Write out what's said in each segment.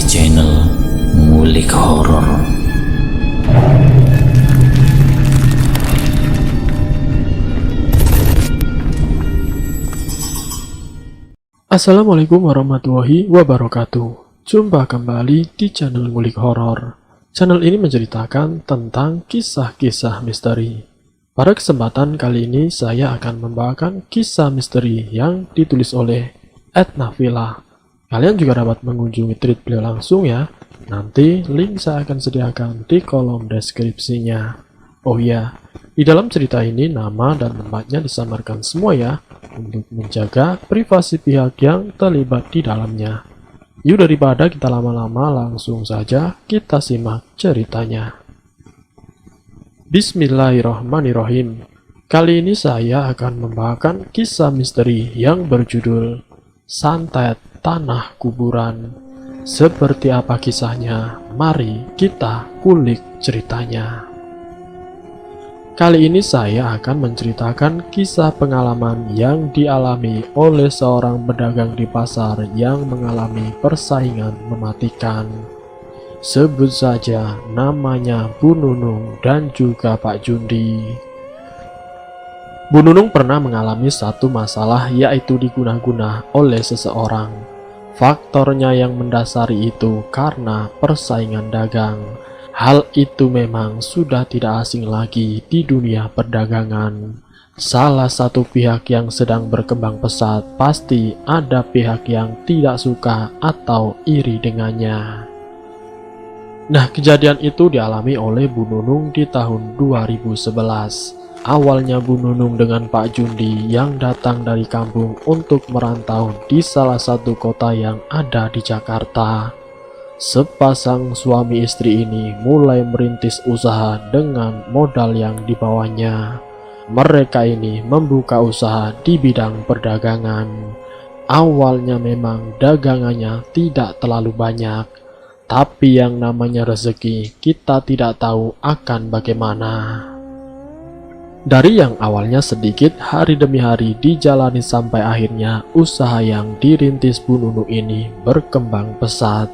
channel Ngulik Horor. Assalamualaikum warahmatullahi wabarakatuh. Jumpa kembali di channel Ngulik Horor. Channel ini menceritakan tentang kisah-kisah misteri. Pada kesempatan kali ini saya akan membawakan kisah misteri yang ditulis oleh Edna Villa. Kalian juga dapat mengunjungi tweet beliau langsung ya. Nanti link saya akan sediakan di kolom deskripsinya. Oh iya, di dalam cerita ini nama dan tempatnya disamarkan semua ya, untuk menjaga privasi pihak yang terlibat di dalamnya. Yuk daripada kita lama-lama, langsung saja kita simak ceritanya. Bismillahirrahmanirrahim. Kali ini saya akan membawakan kisah misteri yang berjudul Santet Tanah Kuburan. Seperti apa kisahnya? Mari kita kulik ceritanya. Kali ini saya akan menceritakan kisah pengalaman yang dialami oleh seorang pedagang di pasar yang mengalami persaingan mematikan. Sebut saja namanya Bu Nunung dan juga Pak Jundi. Bu Nunung pernah mengalami satu masalah, yaitu diguna-guna oleh seseorang. Faktornya yang mendasari itu karena persaingan dagang. Hal itu memang sudah tidak asing lagi di dunia perdagangan. Salah satu pihak yang sedang berkembang pesat, pasti ada pihak yang tidak suka atau iri dengannya. Nah, kejadian itu dialami oleh Bu Nunung di tahun 2011. Awalnya Bu Nunung dengan Pak Jundi yang datang dari kampung untuk merantau di salah satu kota yang ada di Jakarta. Sepasang suami istri ini mulai merintis usaha dengan modal yang dibawanya. Mereka ini membuka usaha di bidang perdagangan. Awalnya memang dagangannya tidak terlalu banyak, tapi yang namanya rezeki kita tidak tahu akan bagaimana. Dari yang awalnya sedikit, hari demi hari dijalani sampai akhirnya usaha yang dirintis Bu Nunung ini berkembang pesat.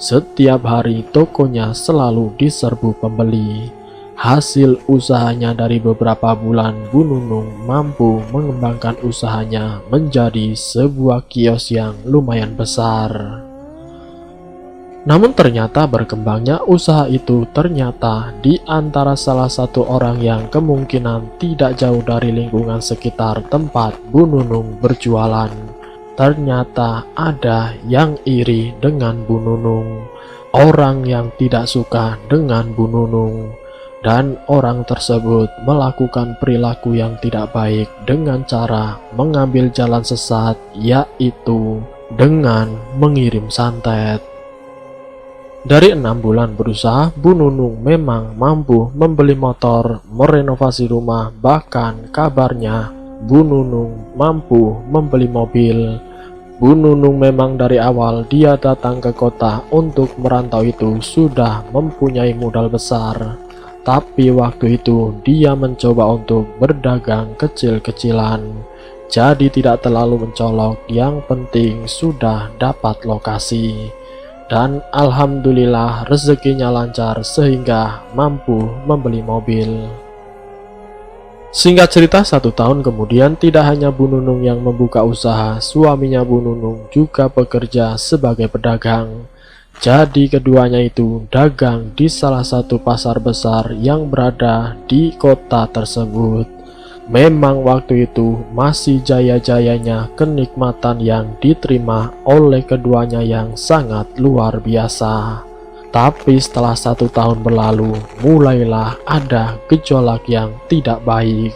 Setiap hari tokonya selalu diserbu pembeli. Hasil usahanya dari beberapa bulan, Bu Nunung mampu mengembangkan usahanya menjadi sebuah kios yang lumayan besar. Namun ternyata berkembangnya usaha itu ternyata di antara salah satu orang yang kemungkinan tidak jauh dari lingkungan sekitar tempat Bu Nunung berjualan. Ternyata ada yang iri dengan Bu Nunung, orang yang tidak suka dengan Bu Nunung, dan orang tersebut melakukan perilaku yang tidak baik dengan cara mengambil jalan sesat, yaitu dengan mengirim santet. Dari 6 bulan berusaha, Bu Nunung memang mampu membeli motor, merenovasi rumah, bahkan kabarnya Bu Nunung mampu membeli mobil. Bu Nunung memang dari awal dia datang ke kota untuk merantau itu sudah mempunyai modal besar. Tapi waktu itu dia mencoba untuk berdagang kecil-kecilan. Jadi tidak terlalu mencolok, yang penting sudah dapat lokasi. Dan alhamdulillah rezekinya lancar sehingga mampu membeli mobil. Singkat cerita, 1 tahun kemudian tidak hanya Bu Nunung yang membuka usaha, suaminya Bu Nunung juga bekerja sebagai pedagang. Jadi keduanya itu dagang di salah satu pasar besar yang berada di kota tersebut. Memang waktu itu masih jaya-jayanya kenikmatan yang diterima oleh keduanya yang sangat luar biasa. Tapi setelah 1 tahun berlalu, mulailah ada gejolak yang tidak baik.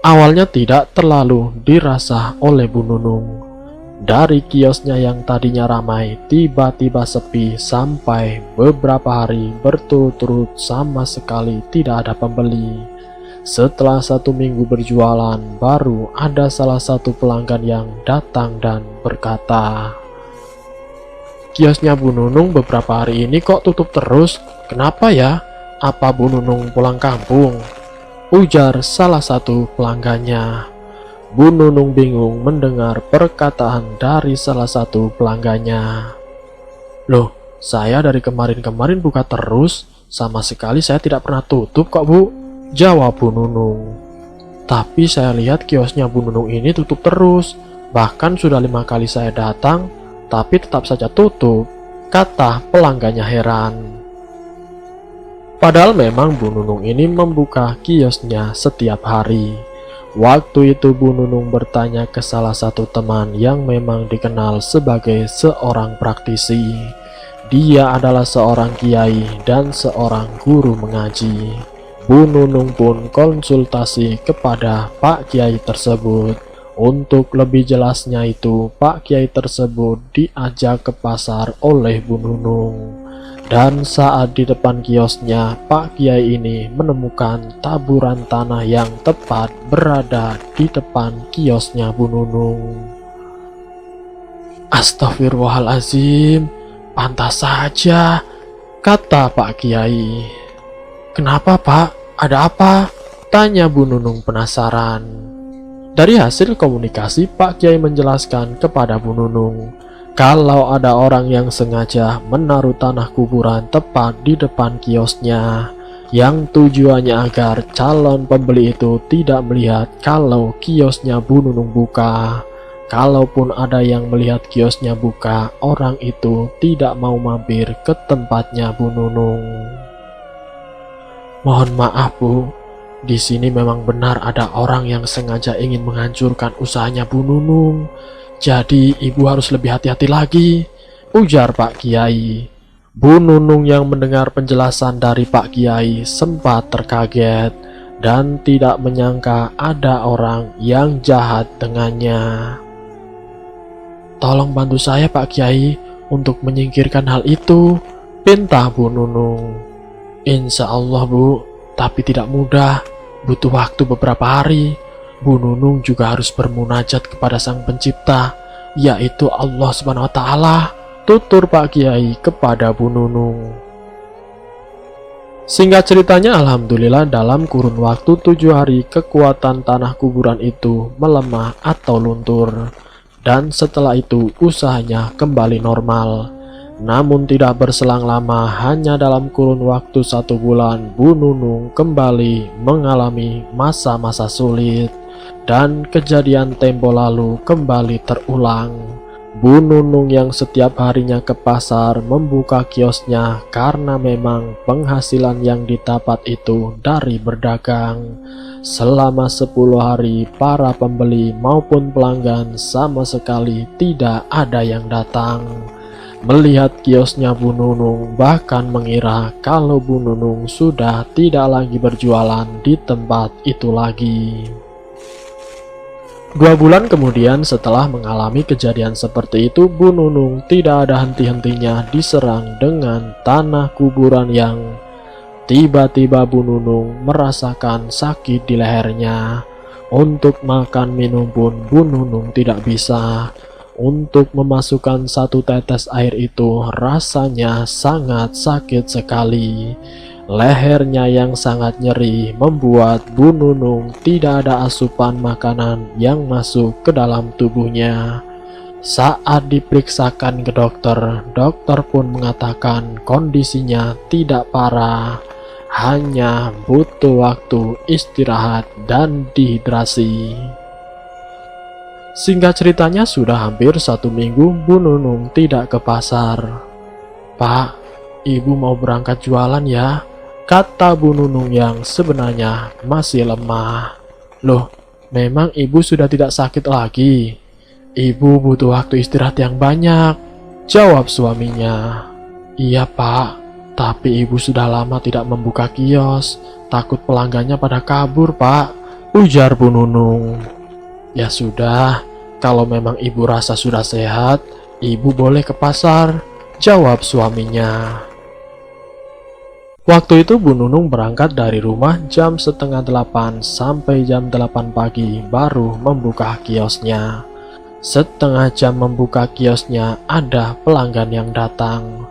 Awalnya tidak terlalu dirasa oleh Bu Nunung. Dari kiosnya yang tadinya ramai, tiba-tiba sepi sampai beberapa hari berturut-turut sama sekali tidak ada pembeli. Setelah 1 minggu berjualan, baru ada salah satu pelanggan yang datang dan berkata, "Kiosnya Bu Nunung beberapa hari ini kok tutup terus? Kenapa ya? Apa Bu Nunung pulang kampung?" ujar salah satu pelanggannya. Bu Nunung bingung mendengar perkataan dari salah satu pelanggannya. Loh, saya dari kemarin-kemarin buka terus, sama sekali saya tidak pernah tutup kok Bu, jawab Bu Nunung. Tapi saya lihat kiosnya Bu Nunung ini tutup terus, bahkan sudah 5 kali saya datang, tapi tetap saja tutup, kata pelanggannya heran. Padahal memang Bu Nunung ini membuka kiosnya setiap hari. Waktu itu Bu Nunung bertanya ke salah satu teman yang memang dikenal sebagai seorang praktisi. Dia adalah seorang kiai dan seorang guru mengaji. Bu Nunung pun konsultasi kepada Pak Kiai tersebut. Untuk lebih jelasnya itu, Pak Kiai tersebut diajak ke pasar oleh Bu Nunung. Dan saat di depan kiosnya, Pak Kiai ini menemukan taburan tanah yang tepat berada di depan kiosnya Bu Nunung. Astagfirullahaladzim, pantas saja, kata Pak Kiai. Kenapa Pak? Ada apa? Tanya Bu Nunung penasaran. Dari hasil komunikasi, Pak Kiai menjelaskan kepada Bu Nunung kalau ada orang yang sengaja menaruh tanah kuburan tepat di depan kiosnya, yang tujuannya agar calon pembeli itu tidak melihat kalau kiosnya Bu Nunung buka. Kalaupun ada yang melihat kiosnya buka, orang itu tidak mau mampir ke tempatnya Bu Nunung. Mohon maaf Bu, di sini memang benar ada orang yang sengaja ingin menghancurkan usahanya Bu Nunung. Jadi ibu harus lebih hati-hati lagi, ujar Pak Kiai. Bu Nunung yang mendengar penjelasan dari Pak Kiai sempat terkaget dan tidak menyangka ada orang yang jahat dengannya. Tolong bantu saya Pak Kiai untuk menyingkirkan hal itu, pinta Bu Nunung. Insya Allah Bu, tapi tidak mudah, butuh waktu beberapa hari. Bu Nunung juga harus bermunajat kepada Sang Pencipta, yaitu Allah Subhanahu wa Ta'ala, tutur Pak Kiai kepada Bu Nunung. Singkat ceritanya, alhamdulillah dalam kurun waktu 7 hari kekuatan tanah kuburan itu melemah atau luntur, dan setelah itu usahanya kembali normal. Namun tidak berselang lama, hanya dalam kurun waktu 1 bulan, Bu Nunung kembali mengalami masa-masa sulit. Dan kejadian tempo lalu kembali terulang. Bu Nunung yang setiap harinya ke pasar membuka kiosnya karena memang penghasilan yang didapat itu dari berdagang. Selama 10 hari para pembeli maupun pelanggan sama sekali tidak ada yang datang. Melihat kiosnya Bu Nunung bahkan mengira kalau Bu Nunung sudah tidak lagi berjualan di tempat itu lagi. 2 bulan kemudian setelah mengalami kejadian seperti itu, Bu Nunung tidak ada henti-hentinya diserang dengan tanah kuburan yang tiba-tiba Bu Nunung merasakan sakit di lehernya. Untuk makan minum pun Bu Nunung tidak bisa. Untuk memasukkan 1 tetes air itu rasanya sangat sakit sekali. Lehernya yang sangat nyeri membuat Bu Nunung tidak ada asupan makanan yang masuk ke dalam tubuhnya. Saat diperiksakan ke dokter, dokter pun mengatakan kondisinya tidak parah, hanya butuh waktu istirahat dan dehidrasi. Singkat ceritanya, sudah hampir 1 minggu Bu Nunung tidak ke pasar. Pak, ibu mau berangkat jualan ya? Kata Bu Nunung yang sebenarnya masih lemah. Loh, memang ibu sudah tidak sakit lagi? Ibu butuh waktu istirahat yang banyak, jawab suaminya. Iya Pak, tapi ibu sudah lama tidak membuka kios, takut pelanggannya pada kabur Pak, ujar Bu Nunung. Ya sudah, kalau memang ibu rasa sudah sehat, ibu boleh ke pasar, jawab suaminya. Waktu itu Bu Nunung berangkat dari rumah jam setengah 8 sampai jam 8 pagi baru membuka kiosnya. Setengah jam membuka kiosnya ada pelanggan yang datang.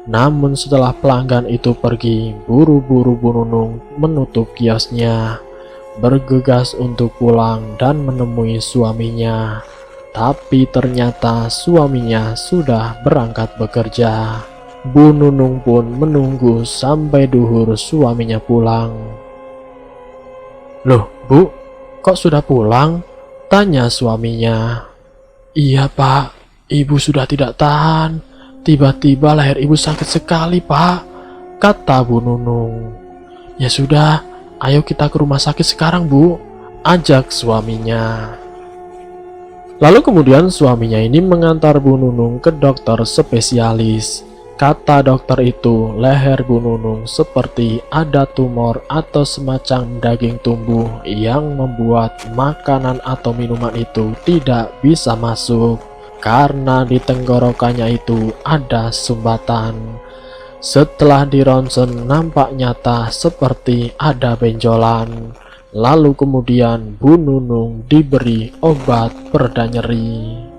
Namun setelah pelanggan itu pergi, buru-buru Bu Nunung menutup kiosnya, bergegas untuk pulang dan menemui suaminya. tapi ternyata suaminya sudah berangkat bekerja. Bu Nunung pun menunggu sampai duhur suaminya pulang. "Loh, Bu, kok sudah pulang?" tanya suaminya. "Iya, Pak, Ibu sudah tidak tahan. Tiba-tiba leher Ibu sakit sekali, Pak," kata Bu Nunung. "Ya sudah, ayo kita ke rumah sakit sekarang, Bu," ajak suaminya. Lalu kemudian suaminya ini mengantar Bu Nunung ke dokter spesialis. Kata dokter itu, leher Bu Nunung seperti ada tumor atau semacam daging tumbuh yang membuat makanan atau minuman itu tidak bisa masuk karena di tenggorokannya itu ada sumbatan. Setelah dironsen nampak nyata seperti ada benjolan. Lalu kemudian Bu Nunung diberi obat pereda nyeri.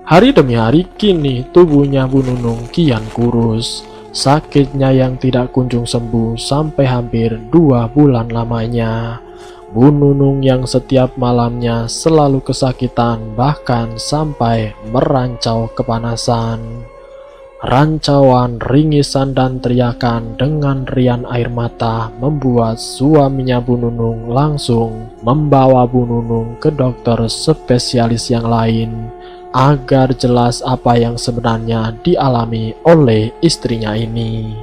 Hari demi hari kini tubuhnya Bu Nunung kian kurus. Sakitnya yang tidak kunjung sembuh sampai hampir 2 bulan lamanya. Bu Nunung yang setiap malamnya selalu kesakitan bahkan sampai merancau kepanasan. Rancauan, ringisan dan teriakan dengan rian air mata membuat suaminya Bu Nunung langsung membawa Bu Nunung ke dokter spesialis yang lain agar jelas apa yang sebenarnya dialami oleh istrinya ini.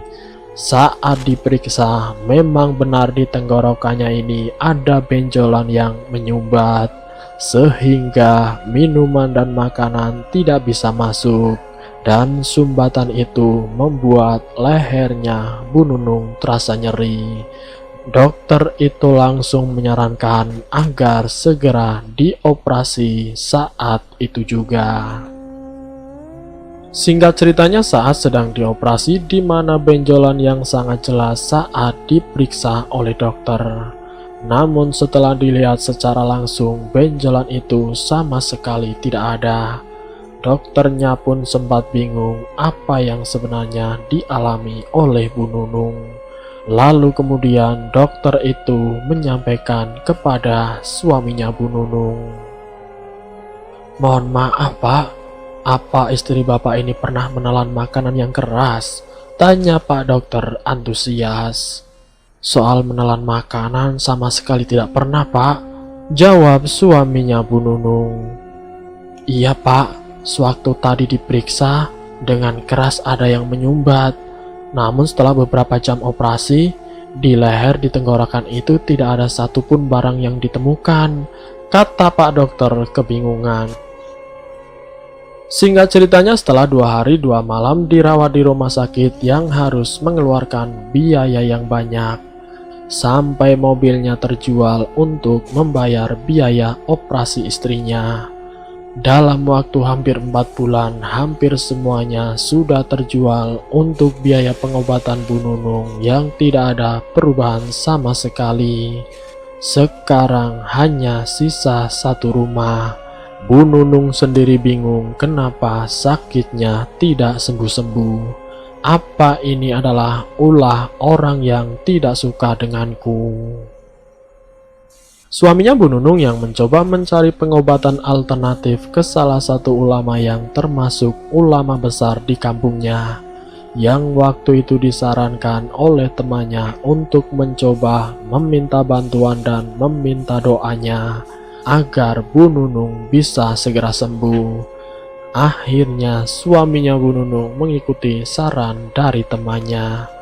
Saat diperiksa, memang benar di tenggorokannya ini ada benjolan yang menyumbat, sehingga minuman dan makanan tidak bisa masuk, dan sumbatan itu membuat lehernya Bu Nunung terasa nyeri. Dokter itu langsung menyarankan agar segera dioperasi saat itu juga. Singkat ceritanya, saat sedang dioperasi, di mana benjolan yang sangat jelas saat diperiksa oleh dokter. Namun setelah dilihat secara langsung, benjolan itu sama sekali tidak ada. Dokternya pun sempat bingung apa yang sebenarnya dialami oleh Bu Nunung. Lalu kemudian dokter itu menyampaikan kepada suaminya Bu Nunung, "Mohon maaf, Pak. Apa istri Bapak ini pernah menelan makanan yang keras?" tanya Pak dokter antusias. "Soal menelan makanan sama sekali tidak pernah, Pak," jawab suaminya Bu Nunung. "Iya, Pak, sewaktu tadi diperiksa dengan keras ada yang menyumbat. Namun setelah beberapa jam operasi, di leher di tenggorokan itu tidak ada satupun barang yang ditemukan," kata Pak dokter kebingungan. Singkat ceritanya, setelah 2 hari 2 malam dirawat di rumah sakit yang harus mengeluarkan biaya yang banyak, sampai mobilnya terjual untuk membayar biaya operasi istrinya. Dalam waktu hampir 4 bulan, hampir semuanya sudah terjual untuk biaya pengobatan Bu Nunung yang tidak ada perubahan sama sekali. Sekarang hanya sisa 1 rumah. Bu Nunung sendiri bingung kenapa sakitnya tidak sembuh-sembuh. Apa ini adalah ulah orang yang tidak suka denganku? Suaminya Bu Nunung yang mencoba mencari pengobatan alternatif ke salah satu ulama yang termasuk ulama besar di kampungnya, yang waktu itu disarankan oleh temannya untuk mencoba meminta bantuan dan meminta doanya agar Bu Nunung bisa segera sembuh. Akhirnya suaminya Bu Nunung mengikuti saran dari temannya.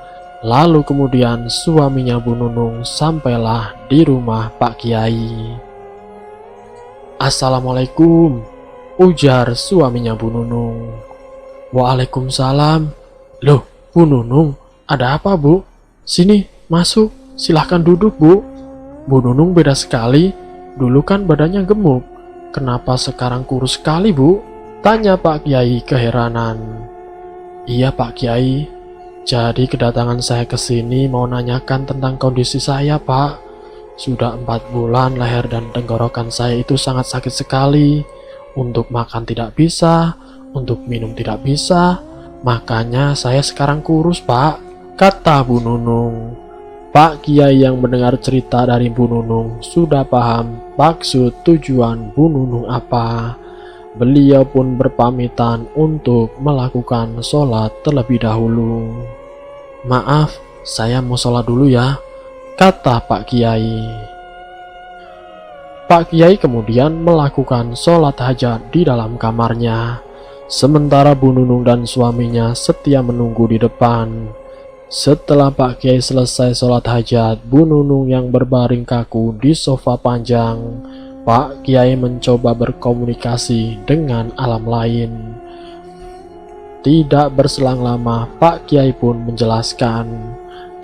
Lalu kemudian suaminya Bu Nunung sampailah di rumah Pak Kiai. "Assalamualaikum," ujar suaminya Bu Nunung. "Waalaikumsalam." "Loh, Bu Nunung, ada apa, Bu? Sini, masuk, silahkan duduk, Bu." Bu Nunung beda sekali, dulu kan badannya gemuk, kenapa sekarang kurus sekali, Bu? Tanya Pak Kiai keheranan. "Iya, Pak Kiai. Jadi kedatangan saya ke sini mau nanyakan tentang kondisi saya, Pak. Sudah 4 bulan leher dan tenggorokan saya itu sangat sakit sekali. Untuk makan tidak bisa, untuk minum tidak bisa. Makanya saya sekarang kurus, Pak," kata Bu Nunung. Pak Kiai yang mendengar cerita dari Bu Nunung sudah paham maksud tujuan Bu Nunung apa. Beliau pun berpamitan untuk melakukan sholat terlebih dahulu. "Maaf, saya mau sholat dulu ya," kata Pak Kiai. Pak Kiai kemudian melakukan sholat hajat di dalam kamarnya, sementara Bu Nunung dan suaminya setia menunggu di depan. Setelah Pak Kiai selesai sholat hajat, Bu Nunung yang berbaring kaku di sofa panjang, Pak Kiai mencoba berkomunikasi dengan alam lain. Tidak berselang lama, Pak Kiai pun menjelaskan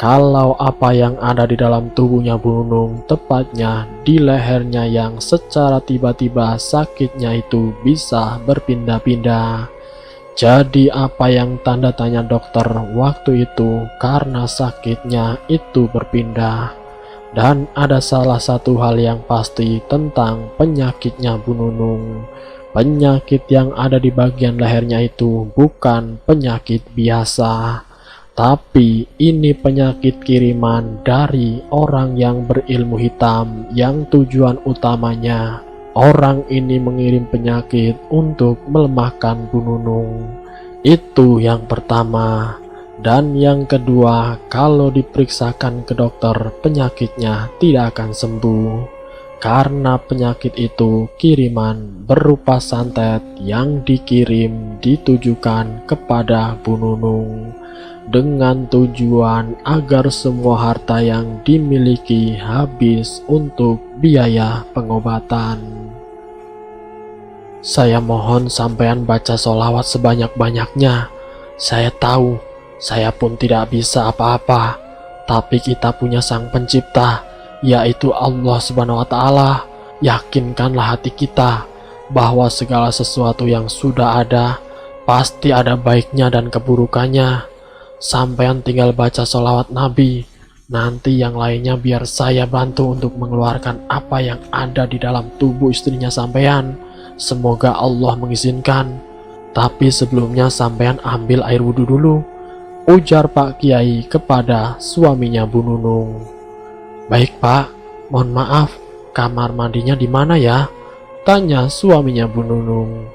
kalau apa yang ada di dalam tubuhnya Bu Nunung, tepatnya di lehernya yang secara tiba-tiba sakitnya itu bisa berpindah-pindah. Jadi apa yang tanda tanya dokter waktu itu karena sakitnya itu berpindah. Dan ada salah satu hal yang pasti tentang penyakitnya Bu Nunung. Penyakit yang ada di bagian lehernya itu bukan penyakit biasa, tapi ini penyakit kiriman dari orang yang berilmu hitam yang tujuan utamanya orang ini mengirim penyakit untuk melemahkan Bu Nunung. Itu yang pertama. Dan yang kedua, kalau diperiksakan ke dokter, penyakitnya tidak akan sembuh. Karena penyakit itu kiriman berupa santet yang dikirim ditujukan kepada Bu Nunung dengan tujuan agar semua harta yang dimiliki habis untuk biaya pengobatan. Saya mohon sampean baca sholawat sebanyak-banyaknya. Saya tahu, saya pun tidak bisa apa-apa, tapi kita punya Sang Pencipta, yaitu Allah Subhanahu wa Ta'ala. Yakinkanlah hati kita bahwa segala sesuatu yang sudah ada pasti ada baiknya dan keburukannya. Sampean tinggal baca sholawat Nabi. Nanti yang lainnya biar saya bantu untuk mengeluarkan apa yang ada di dalam tubuh istrinya sampean. Semoga Allah mengizinkan. Tapi sebelumnya sampean ambil air wudhu dulu, ujar Pak Kiai kepada suaminya Bu Nunung. "Baik Pak, mohon maaf, kamar mandinya di mana ya?" tanya suaminya Bu Nunung.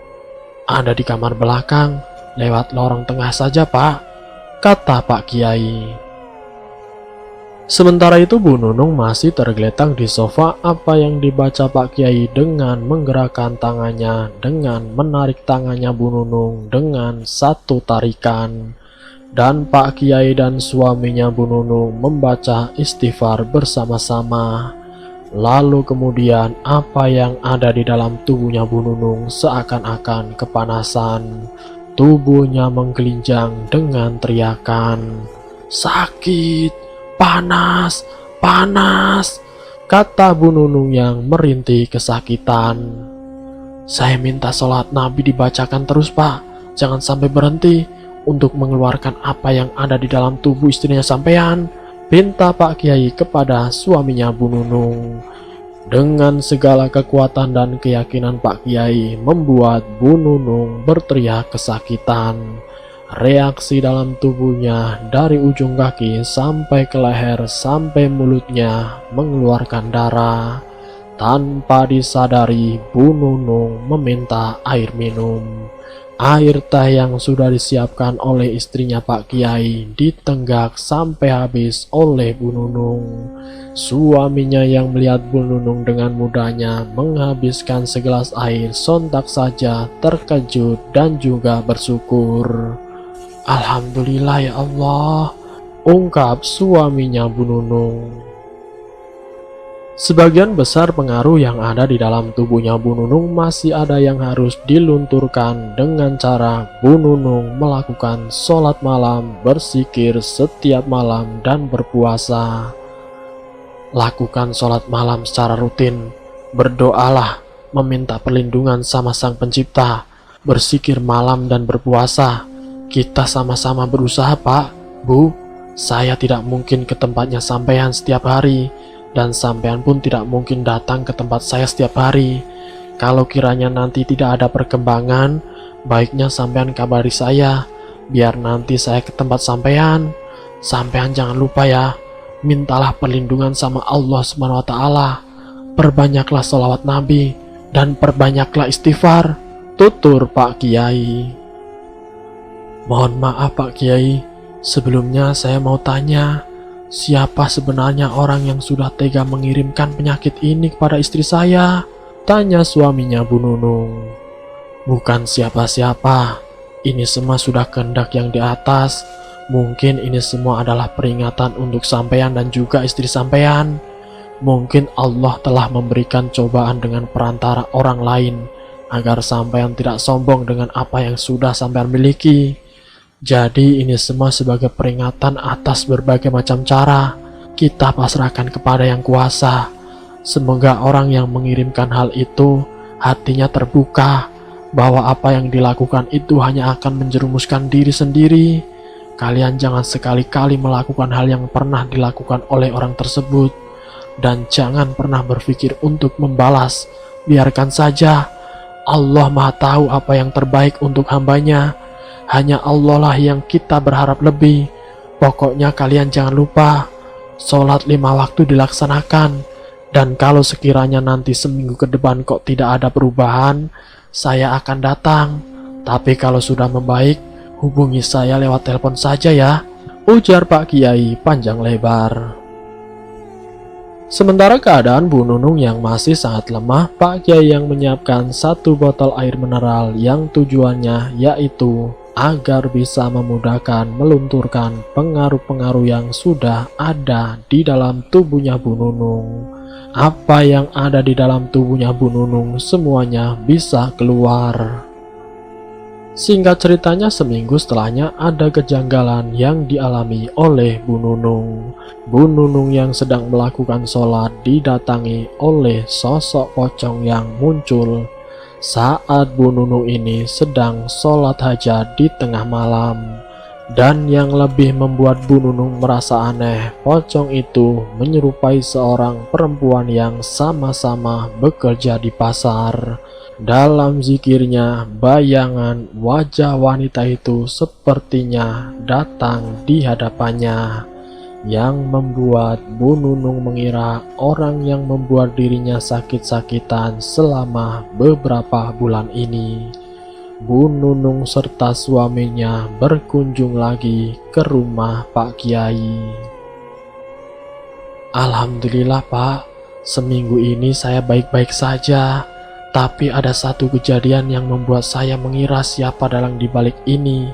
"Ada di kamar belakang, lewat lorong tengah saja Pak," kata Pak Kiai. Sementara itu Bu Nunung masih tergeletak di sofa. Apa yang dibaca Pak Kiai dengan menggerakkan tangannya, dengan menarik tangannya Bu Nunung dengan satu tarikan. Dan Pak Kiai dan suaminya Bu Nunung membaca istighfar bersama-sama. Lalu kemudian apa yang ada di dalam tubuhnya Bu Nunung seakan-akan kepanasan. Tubuhnya menggelinjang dengan teriakan, "Sakit! Panas, panas," kata Bu Nunung yang merintih kesakitan. "Saya minta sholat Nabi dibacakan terus Pak, jangan sampai berhenti untuk mengeluarkan apa yang ada di dalam tubuh istrinya sampean," pinta Pak Kiai kepada suaminya Bu Nunung. Dengan segala kekuatan dan keyakinan Pak Kiai membuat Bu Nunung berteriak kesakitan. Reaksi dalam tubuhnya dari ujung kaki sampai ke leher sampai mulutnya mengeluarkan darah. Tanpa disadari, Bu Nunung meminta air minum. Air teh yang sudah disiapkan oleh istrinya Pak Kiai ditenggak sampai habis oleh Bu Nunung. Suaminya yang melihat Bu Nunung dengan mudahnya menghabiskan segelas air sontak saja terkejut dan juga bersyukur. "Alhamdulillah ya Allah," ungkap suaminya Bu Nunung. Sebagian besar pengaruh yang ada di dalam tubuhnya Bu Nunung masih ada yang harus dilunturkan dengan cara Bu Nunung melakukan sholat malam, berzikir setiap malam, dan berpuasa. Lakukan sholat malam secara rutin, berdoalah, meminta perlindungan sama Sang Pencipta, berzikir malam dan berpuasa. Kita sama-sama berusaha Pak, Bu. Saya tidak mungkin ke tempatnya sampean setiap hari, dan sampean pun tidak mungkin datang ke tempat saya setiap hari. Kalau kiranya nanti tidak ada perkembangan, baiknya sampean kabari saya, biar nanti saya ke tempat sampean. Sampean jangan lupa ya, mintalah perlindungan sama Allah SWT. Perbanyaklah sholawat Nabi dan perbanyaklah istighfar, tutur Pak Kiai. Mohon maaf Pak Kiai, sebelumnya saya mau tanya, siapa sebenarnya orang yang sudah tega mengirimkan penyakit ini kepada istri saya? Tanya suaminya Bu Nunung. Bukan siapa-siapa, ini semua sudah kehendak yang di atas. Mungkin ini semua adalah peringatan untuk sampean dan juga istri sampean. Mungkin Allah telah memberikan cobaan dengan perantara orang lain, agar sampean tidak sombong dengan apa yang sudah sampean miliki. Jadi ini semua sebagai peringatan atas berbagai macam cara. Kita pasrahkan kepada yang kuasa. Semoga orang yang mengirimkan hal itu hatinya terbuka, bahwa apa yang dilakukan itu hanya akan menjerumuskan diri sendiri. Kalian jangan sekali-kali melakukan hal yang pernah dilakukan oleh orang tersebut, dan jangan pernah berpikir untuk membalas. Biarkan saja, Allah Maha tahu apa yang terbaik untuk hambanya. Hanya Allah lah yang kita berharap lebih. Pokoknya kalian jangan lupa, sholat 5 waktu dilaksanakan. Dan kalau sekiranya nanti seminggu ke depan kok tidak ada perubahan, saya akan datang. Tapi kalau sudah membaik, hubungi saya lewat telepon saja ya, ujar Pak Kiai panjang lebar. Sementara keadaan Bu Nunung yang masih sangat lemah, Pak Kiai yang menyiapkan 1 botol air mineral yang tujuannya yaitu agar bisa memudahkan melunturkan pengaruh-pengaruh yang sudah ada di dalam tubuhnya Bu Nunung. Apa yang ada di dalam tubuhnya Bu Nunung semuanya bisa keluar. Singkat ceritanya, seminggu setelahnya ada kejanggalan yang dialami oleh Bu Nunung. Bu Nunung yang sedang melakukan sholat didatangi oleh sosok pocong yang muncul saat Bu Nunung ini sedang sholat hajat di tengah malam. Dan yang lebih membuat Bu Nunung merasa aneh, pocong itu menyerupai seorang perempuan yang sama-sama bekerja di pasar. Dalam zikirnya, bayangan wajah wanita itu sepertinya datang di hadapannya, yang membuat Bu Nunung mengira orang yang membuat dirinya sakit-sakitan selama beberapa bulan ini. Bu Nunung serta suaminya berkunjung lagi ke rumah Pak Kiai. Alhamdulillah Pak, seminggu ini saya baik-baik saja. Tapi ada satu kejadian yang membuat saya mengira siapa dalang dibalik ini.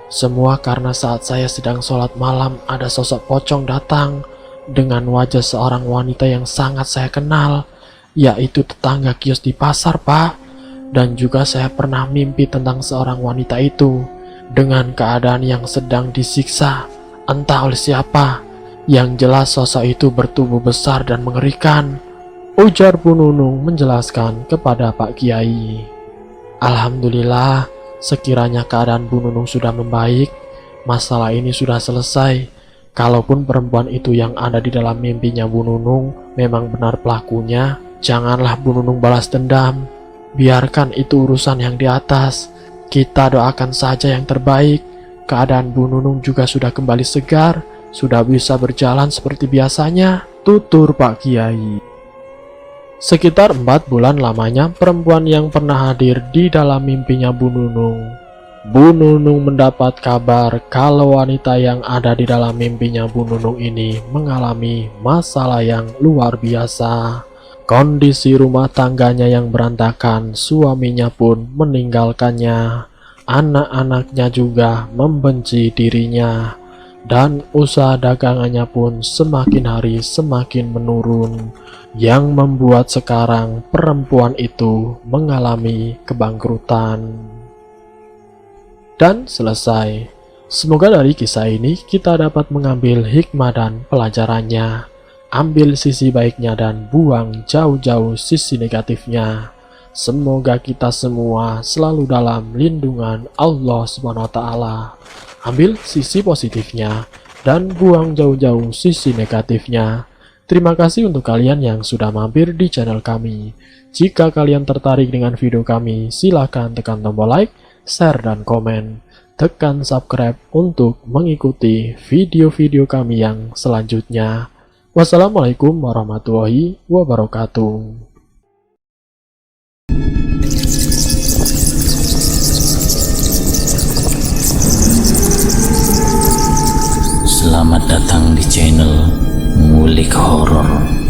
Semua karena saat saya sedang sholat malam ada sosok pocong datang dengan wajah seorang wanita yang sangat saya kenal, yaitu tetangga kios di pasar Pak. Dan juga saya pernah mimpi tentang seorang wanita itu dengan keadaan yang sedang disiksa, entah oleh siapa. Yang jelas sosok itu bertubuh besar dan mengerikan, ujar Bu Nunung menjelaskan kepada Pak Kiai. Alhamdulillah, sekiranya keadaan Bu Nunung sudah membaik, masalah ini sudah selesai. Kalaupun perempuan itu yang ada di dalam mimpinya Bu Nunung memang benar pelakunya, janganlah Bu Nunung balas dendam. Biarkan itu urusan yang di atas. Kita doakan saja yang terbaik. Keadaan Bu Nunung juga sudah kembali segar, sudah bisa berjalan seperti biasanya, tutur Pak Kiai. Sekitar 4 bulan lamanya perempuan yang pernah hadir di dalam mimpinya Bu Nunung. Bu Nunung mendapat kabar kalau wanita yang ada di dalam mimpinya Bu Nunung ini mengalami masalah yang luar biasa. Kondisi rumah tangganya yang berantakan, suaminya pun meninggalkannya, anak-anaknya juga membenci dirinya, dan usaha dagangannya pun semakin hari semakin menurun, yang membuat sekarang perempuan itu mengalami kebangkrutan. Dan selesai. Semoga dari kisah ini kita dapat mengambil hikmah dan pelajarannya. Ambil sisi baiknya dan buang jauh-jauh sisi negatifnya. Semoga kita semua selalu dalam lindungan Allah SWT. Ambil sisi positifnya dan buang jauh-jauh sisi negatifnya. Terima kasih untuk kalian yang sudah mampir di channel kami. Jika kalian tertarik dengan video kami, silakan tekan tombol like, share, dan komen. tekan subscribe untuk mengikuti video-video kami yang selanjutnya. Wassalamualaikum warahmatullahi wabarakatuh. Selamat datang di channel Ngulik Horor.